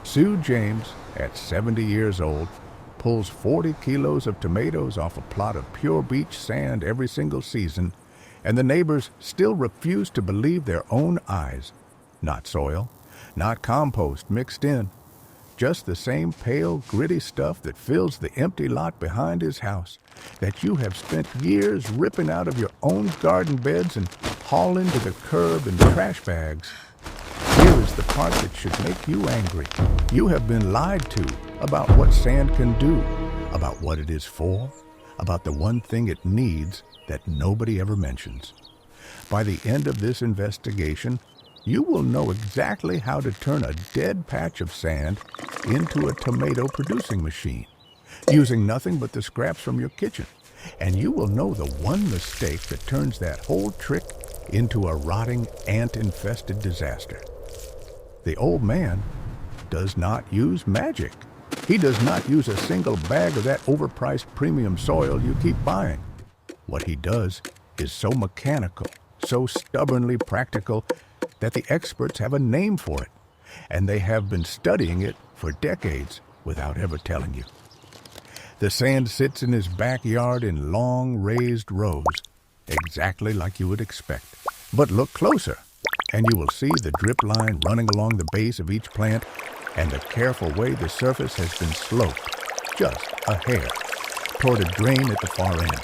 Sue James, at 70 years old, pulls 40 kilos of tomatoes off a plot of pure beach sand every single season, and the neighbors still refuse to believe their own eyes. Not soil, not compost mixed in, just the same pale, gritty stuff that fills the empty lot behind his house that you have spent years ripping out of your own garden beds and hauling to the curb in trash bags. Here is the part that should make you angry. You have been lied to about what sand can do, about what it is for, about the one thing it needs that nobody ever mentions. By the end of this investigation, you will know exactly how to turn a dead patch of sand into a tomato-producing machine, using nothing but the scraps from your kitchen. And you will know the one mistake that turns that whole trick into a rotting, ant-infested disaster. The old man does not use magic. He does not use a single bag of that overpriced premium soil you keep buying. What he does is so mechanical, so stubbornly practical, that the experts have a name for it, and they have been studying it for decades without ever telling you. The sand sits in his backyard in long raised rows, exactly like you would expect. But look closer, and you will see the drip line running along the base of each plant and the careful way the surface has been sloped, just a hair, toward a drain at the far end.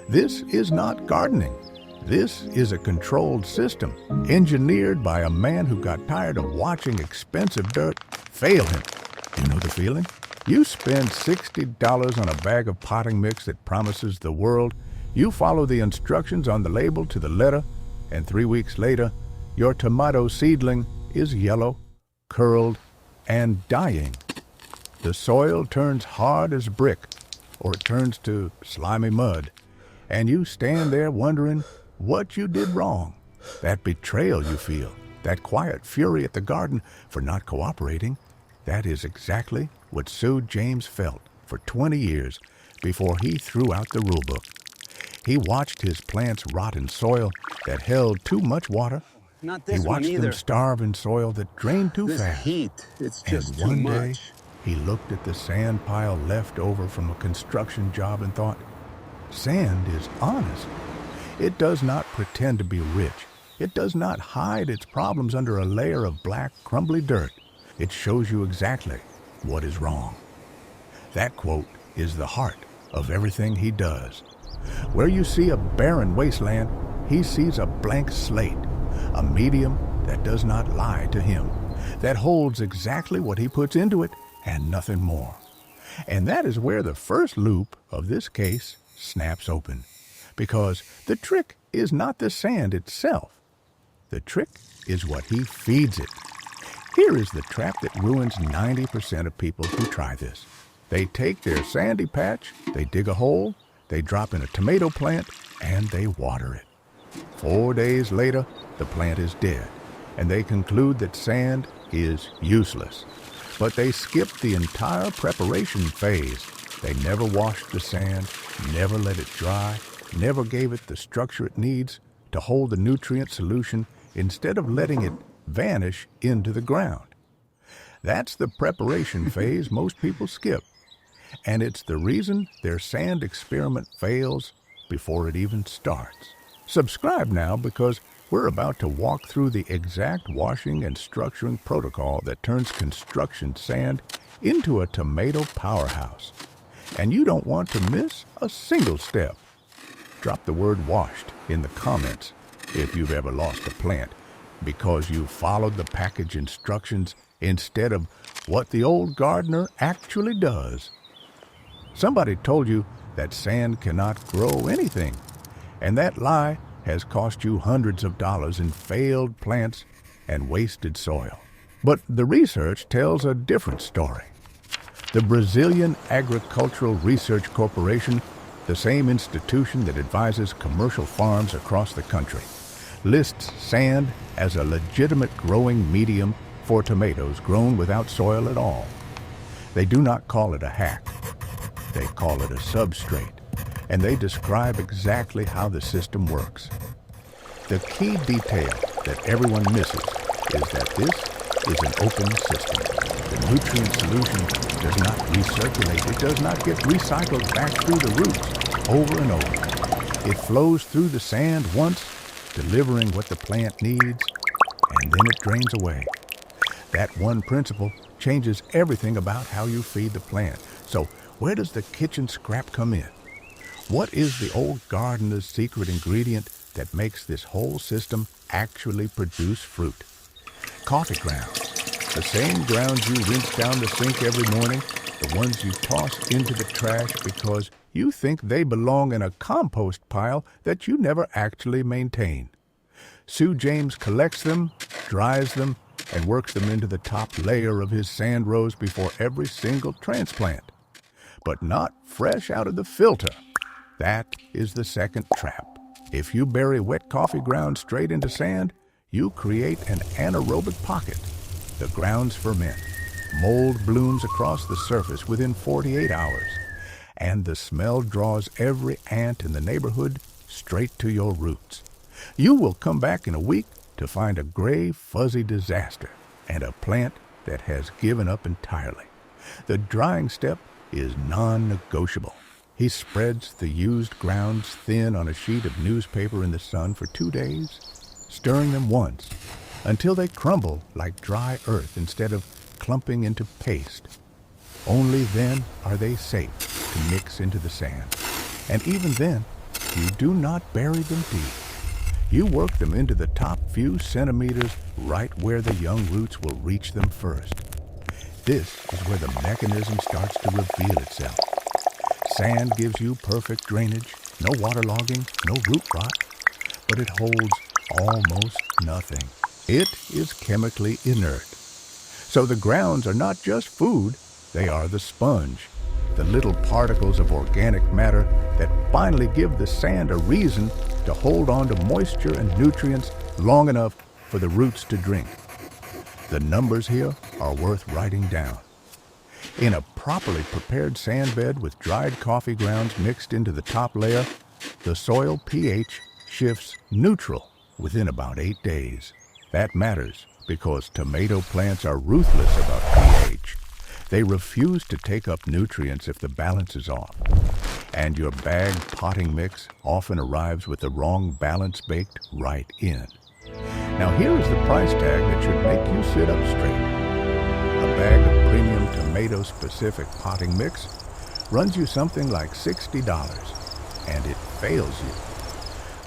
This is not gardening. This is a controlled system, engineered by a man who got tired of watching expensive dirt fail him. You know the feeling? You spend $60 on a bag of potting mix that promises the world. You follow the instructions on the label to the letter, and 3 weeks later, your tomato seedling is yellow, curled, and dying. The soil turns hard as brick, or it turns to slimy mud, and you stand there wondering what you did wrong. That betrayal you feel, that quiet fury at the garden for not cooperating, that is exactly what Sue James felt for 20 years before he threw out the rulebook. He watched his plants rot in soil that held too much water. Not this He watched one either. them starve in soil that drained too This fast. heat, it's just And too one day, much. he looked at the sand pile left over from a construction job and thought, sand is honest. It does not pretend to be rich. It does not hide its problems under a layer of black, crumbly dirt. It shows you exactly what is wrong. That quote is the heart of everything he does. Where you see a barren wasteland, he sees a blank slate, a medium that does not lie to him, that holds exactly what he puts into it and nothing more. And that is where the first loop of this case snaps open, because the trick is not the sand itself. The trick is what he feeds it. Here is the trap that ruins 90% of people who try this. They take their sandy patch, they dig a hole, they drop in a tomato plant, and they water it. 4 days later, the plant is dead, and they conclude that sand is useless. But they skip the entire preparation phase. They never washed the sand, never let it dry, never gave it the structure it needs to hold the nutrient solution instead of letting it vanish into the ground. That's the preparation phase most people skip, and it's the reason their sand experiment fails before it even starts. Subscribe now, because we're about to walk through the exact washing and structuring protocol that turns construction sand into a tomato powerhouse. And you don't want to miss a single step. Drop the word washed in the comments if you've ever lost a plant because you followed the package instructions instead of what the old gardener actually does. Somebody told you that sand cannot grow anything, and that lie has cost you hundreds of dollars in failed plants and wasted soil. But the research tells a different story. The Brazilian Agricultural Research Corporation, the same institution that advises commercial farms across the country, lists sand as a legitimate growing medium for tomatoes grown without soil at all. They do not call it a hack. They call it a substrate, and they describe exactly how the system works. The key detail that everyone misses is that this is an open system. nutrient solution does not recirculate. It does not get recycled back through the roots over and over. It flows through the sand once, delivering what the plant needs, and then it drains away. That one principle changes everything about how you feed the plant. So where does the kitchen scrap come in? What is the old gardener's secret ingredient that makes this whole system actually produce fruit? Coffee grounds. The same grounds you rinse down the sink every morning, the ones you toss into the trash because you think they belong in a compost pile that you never actually maintain. Sue James collects them, dries them, and works them into the top layer of his sand rows before every single transplant. But not fresh out of the filter. That is the second trap. If you bury wet coffee grounds straight into sand, you create an anaerobic pocket. The grounds ferment. Mold blooms across the surface within 48 hours. And the smell draws every ant in the neighborhood straight to your roots. You will come back in a week to find a gray, fuzzy disaster and a plant that has given up entirely. The drying step is non-negotiable. He spreads the used grounds thin on a sheet of newspaper in the sun for 2 days, stirring them once until they crumble like dry earth instead of clumping into paste. Only then are they safe to mix into the sand. And even then, you do not bury them deep. You work them into the top few centimeters right where the young roots will reach them first. This is where the mechanism starts to reveal itself. Sand gives you perfect drainage, no waterlogging, no root rot, but it holds almost nothing. It is chemically inert. So the grounds are not just food, they are the sponge, the little particles of organic matter that finally give the sand a reason to hold on to moisture and nutrients long enough for the roots to drink. The numbers here are worth writing down. In a properly prepared sand bed with dried coffee grounds mixed into the top layer, the soil pH shifts neutral within about 8 days. That matters because tomato plants are ruthless about pH. They refuse to take up nutrients if the balance is off. And your bagged potting mix often arrives with the wrong balance baked right in. Now here is the price tag that should make you sit up straight. A bag of premium tomato-specific potting mix runs you something like $60, and it fails you.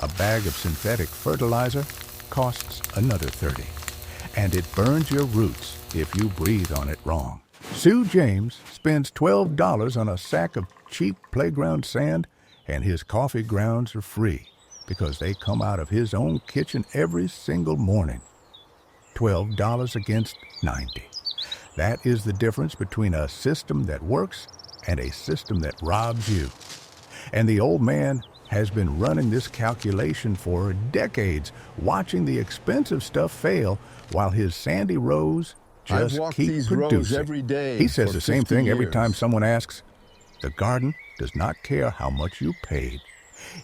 A bag of synthetic fertilizer costs another $30, and it burns your roots if you breathe on it wrong. Sue James spends $12 on a sack of cheap playground sand, and his coffee grounds are free because they come out of his own kitchen every single morning. $12 against $90. That is the difference between a system that works and a system that robs you. And the old man has been running this calculation for decades, watching the expensive stuff fail while his sandy rows just keep producing. Every day he says the same thing every time someone asks. The garden does not care how much you paid.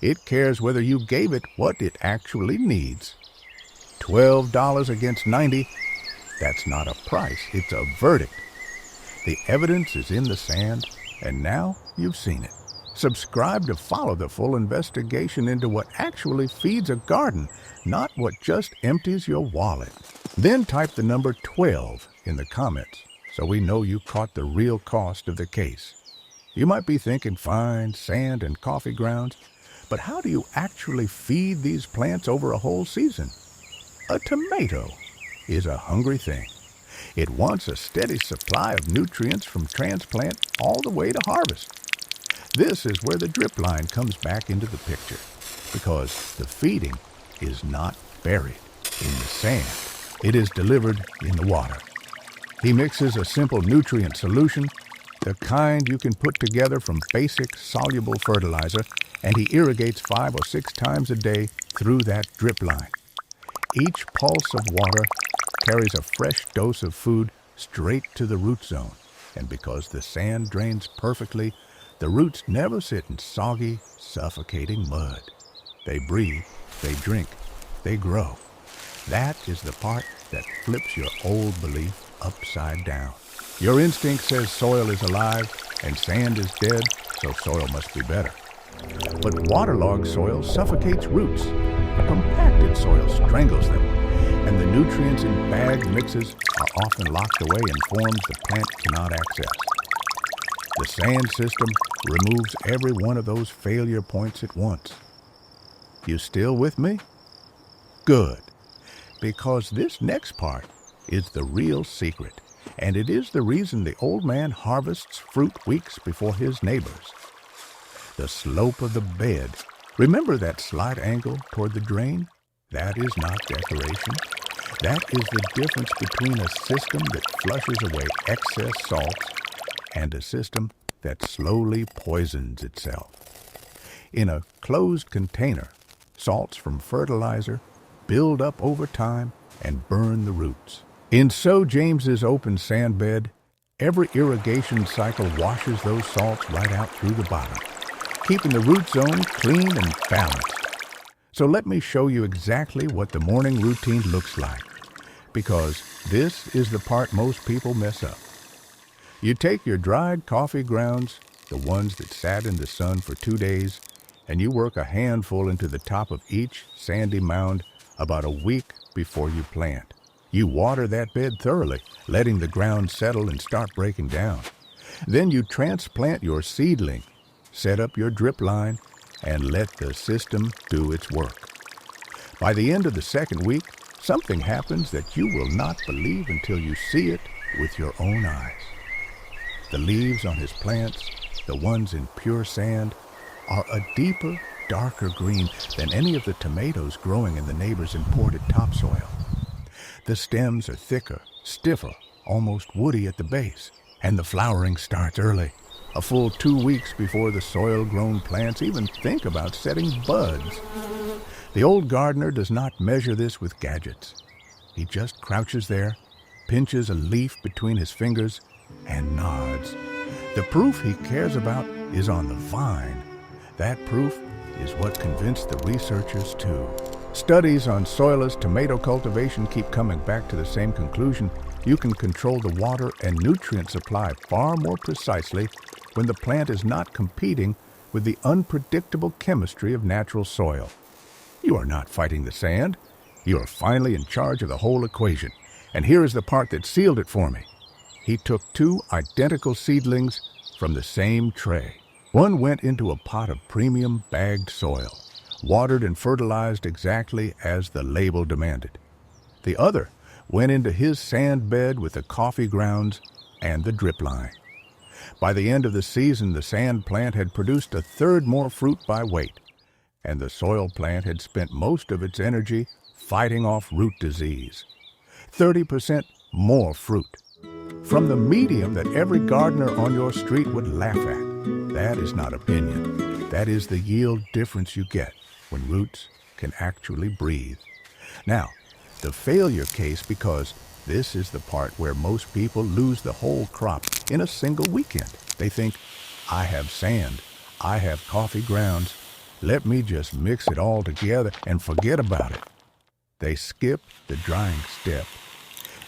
It cares whether you gave it what it actually needs. $12 against $90, that's not a price, it's a verdict. The evidence is in the sand, and now you've seen it. Subscribe to follow the full investigation into what actually feeds a garden, not what just empties your wallet. Then type the number 12 in the comments so we know you caught the real cost of the case. You might be thinking fine, sand and coffee grounds, but how do you actually feed these plants over a whole season? A tomato is a hungry thing. It wants a steady supply of nutrients from transplant all the way to harvest. This is where the drip line comes back into the picture, because the feeding is not buried in the sand. It is delivered in the water. He mixes a simple nutrient solution, the kind you can put together from basic soluble fertilizer, and he irrigates 5 or 6 times a day through that drip line. Each pulse of water carries a fresh dose of food straight to the root zone, and because the sand drains perfectly, the roots never sit in soggy, suffocating mud. They breathe, they drink, they grow. That is the part that flips your old belief upside down. Your instinct says soil is alive and sand is dead, so soil must be better. But waterlogged soil suffocates roots. Compacted soil strangles them, and the nutrients in bagged mixes are often locked away in forms the plant cannot access. The sand system removes every one of those failure points at once. You still with me? Good, because this next part is the real secret, and it is the reason the old man harvests fruit weeks before his neighbors. The slope of the bed. Remember that slight angle toward the drain? That is not decoration. That is the difference between a system that flushes away excess salts and a system that slowly poisons itself. In a closed container, salts from fertilizer build up over time and burn the roots. In So James's open sand bed, every irrigation cycle washes those salts right out through the bottom, keeping the root zone clean and balanced. So let me show you exactly what the morning routine looks like, because this is the part most people mess up. You take your dried coffee grounds, the ones that sat in the sun for 2 days, and you work a handful into the top of each sandy mound about a week before you plant. You water that bed thoroughly, letting the ground settle and start breaking down. Then you transplant your seedling, set up your drip line, and let the system do its work. By the end of the second week, something happens that you will not believe until you see it with your own eyes. The leaves on his plants, the ones in pure sand, are a deeper, darker green than any of the tomatoes growing in the neighbor's imported topsoil. The stems are thicker, stiffer, almost woody at the base, and the flowering starts early, a full 2 weeks before the soil-grown plants even think about setting buds. The old gardener does not measure this with gadgets. He just crouches there, pinches a leaf between his fingers, and nods. The proof he cares about is on the vine. That proof is what convinced the researchers too. Studies on soilless tomato cultivation keep coming back to the same conclusion. You can control the water and nutrient supply far more precisely when the plant is not competing with the unpredictable chemistry of natural soil. You are not fighting the sand. You are finally in charge of the whole equation. And here is the part that sealed it for me. He took 2 identical seedlings from the same tray. One went into a pot of premium bagged soil, watered and fertilized exactly as the label demanded. The other went into his sand bed with the coffee grounds and the drip line. By the end of the season, the sand plant had produced 1/3 more fruit by weight, and the soil plant had spent most of its energy fighting off root disease. 30% more fruit. From the medium that every gardener on your street would laugh at. That is not opinion. That is the yield difference you get when roots can actually breathe. Now, the failure case, because this is the part where most people lose the whole crop in a single weekend. They think, I have sand, I have coffee grounds, let me just mix it all together and forget about it. They skip the drying step.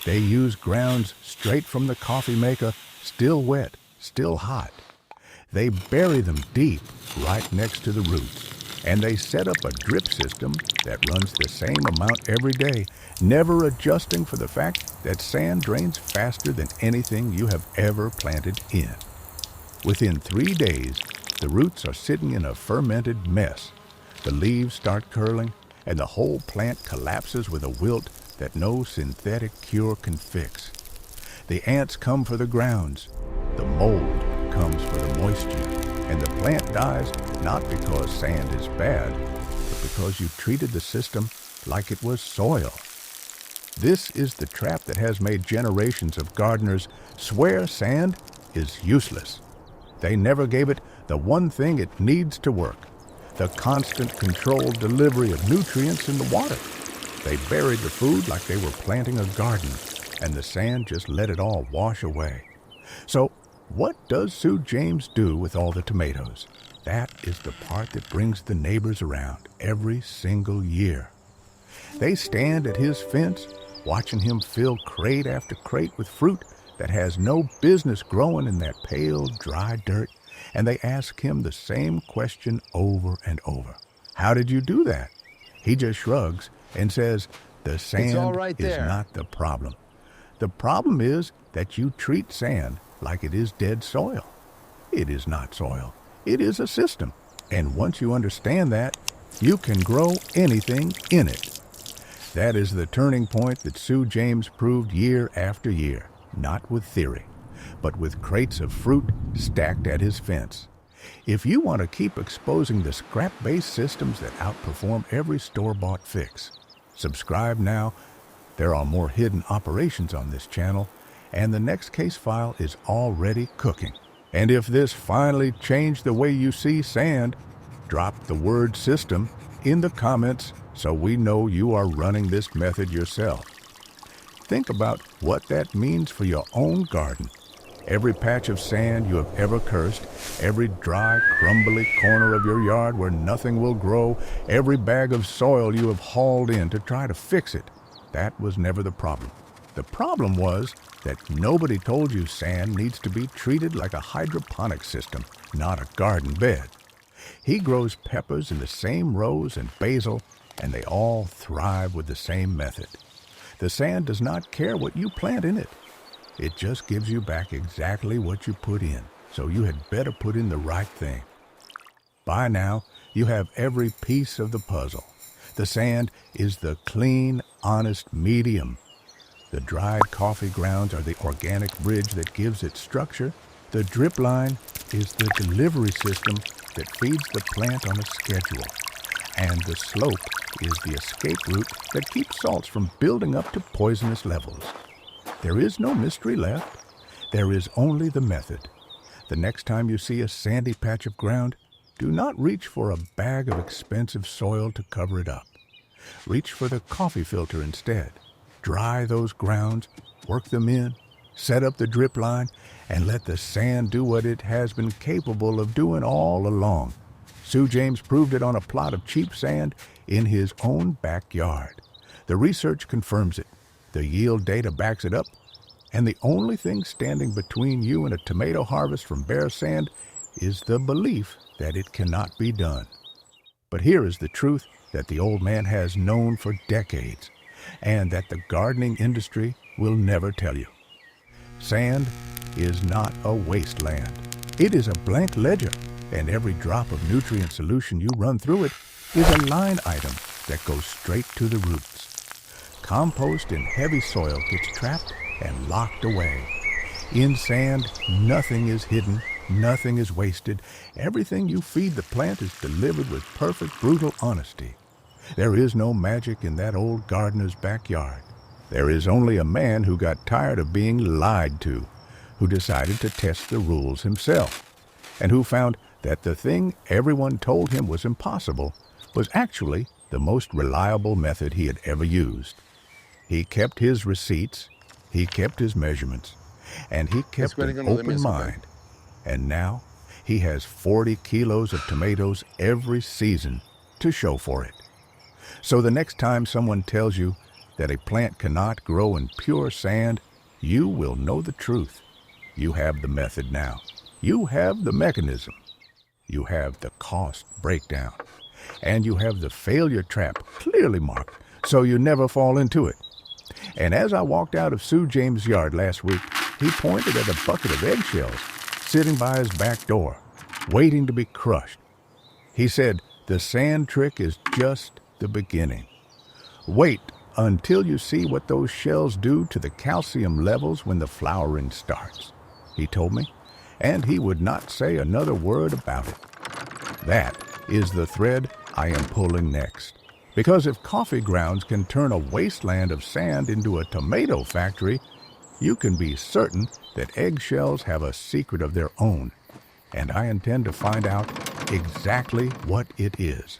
They use grounds straight from the coffee maker, still wet, still hot. They bury them deep right next to the roots, and they set up a drip system that runs the same amount every day, never adjusting for the fact that sand drains faster than anything you have ever planted in. Within 3 days, the roots are sitting in a fermented mess. The leaves start curling, and the whole plant collapses with a wilt that no synthetic cure can fix. The ants come for the grounds. The mold comes for the moisture. And the plant dies not because sand is bad, but because you treated the system like it was soil. This is the trap that has made generations of gardeners swear sand is useless. They never gave it the one thing it needs to work, the constant controlled delivery of nutrients in the water. They buried the food like they were planting a garden, and the sand just let it all wash away. So, what does Sue James do with all the tomatoes? That is the part that brings the neighbors around every single year. They stand at his fence, watching him fill crate after crate with fruit that has no business growing in that pale, dry dirt, and they ask him the same question over and over. How did you do that? He just shrugs and says, the sand is not the problem. The problem is that you treat sand like it is dead soil. It is not soil. It is a system. And once you understand that, you can grow anything in it. That is the turning point that Sue James proved year after year, not with theory, but with crates of fruit stacked at his fence. If you want to keep exposing the scrap-based systems that outperform every store-bought fix, subscribe now. There are more hidden operations on this channel, and the next case file is already cooking. And if this finally changed the way you see sand, drop the word system in the comments so we know you are running this method yourself. Think about what that means for your own garden. Every patch of sand you have ever cursed, every dry, crumbly corner of your yard where nothing will grow, every bag of soil you have hauled in to try to fix it, that was never the problem. The problem was that nobody told you sand needs to be treated like a hydroponic system, not a garden bed. He grows peppers in the same rows and basil, and they all thrive with the same method. The sand does not care what you plant in it. It just gives you back exactly what you put in, so you had better put in the right thing. By now, you have every piece of the puzzle. The sand is the clean, honest medium. The dried coffee grounds are the organic bridge that gives it structure. The drip line is the delivery system that feeds the plant on a schedule. And the slope is the escape route that keeps salts from building up to poisonous levels. There is no mystery left. There is only the method. The next time you see a sandy patch of ground, do not reach for a bag of expensive soil to cover it up. Reach for the coffee filter instead. Dry those grounds, work them in, set up the drip line, and let the sand do what it has been capable of doing all along. Sue James proved it on a plot of cheap sand in his own backyard. The research confirms it. The yield data backs it up, and the only thing standing between you and a tomato harvest from bare sand is the belief that it cannot be done. But here is the truth that the old man has known for decades, and that the gardening industry will never tell you. Sand is not a wasteland. It is a blank ledger, and every drop of nutrient solution you run through it is a line item that goes straight to the roots. Compost in heavy soil gets trapped and locked away. In sand, nothing is hidden, nothing is wasted. Everything you feed the plant is delivered with perfect, brutal honesty. There is no magic in that old gardener's backyard. There is only a man who got tired of being lied to, who decided to test the rules himself, and who found that the thing everyone told him was impossible was actually the most reliable method he had ever used. He kept his receipts, he kept his measurements, and he kept an open mind. And now he has 40 kilos of tomatoes every season to show for it. So the next time someone tells you that a plant cannot grow in pure sand, you will know the truth. You have the method now. You have the mechanism. You have the cost breakdown. And you have the failure trap clearly marked, so you never fall into it. And as I walked out of Sue James' yard last week, he pointed at a bucket of eggshells sitting by his back door, waiting to be crushed. He said, the sand trick is just the beginning. Wait until you see what those shells do to the calcium levels when the flowering starts, he told me, and he would not say another word about it. That is the thread I am pulling next. Because if coffee grounds can turn a wasteland of sand into a tomato factory, you can be certain that eggshells have a secret of their own, and I intend to find out exactly what it is.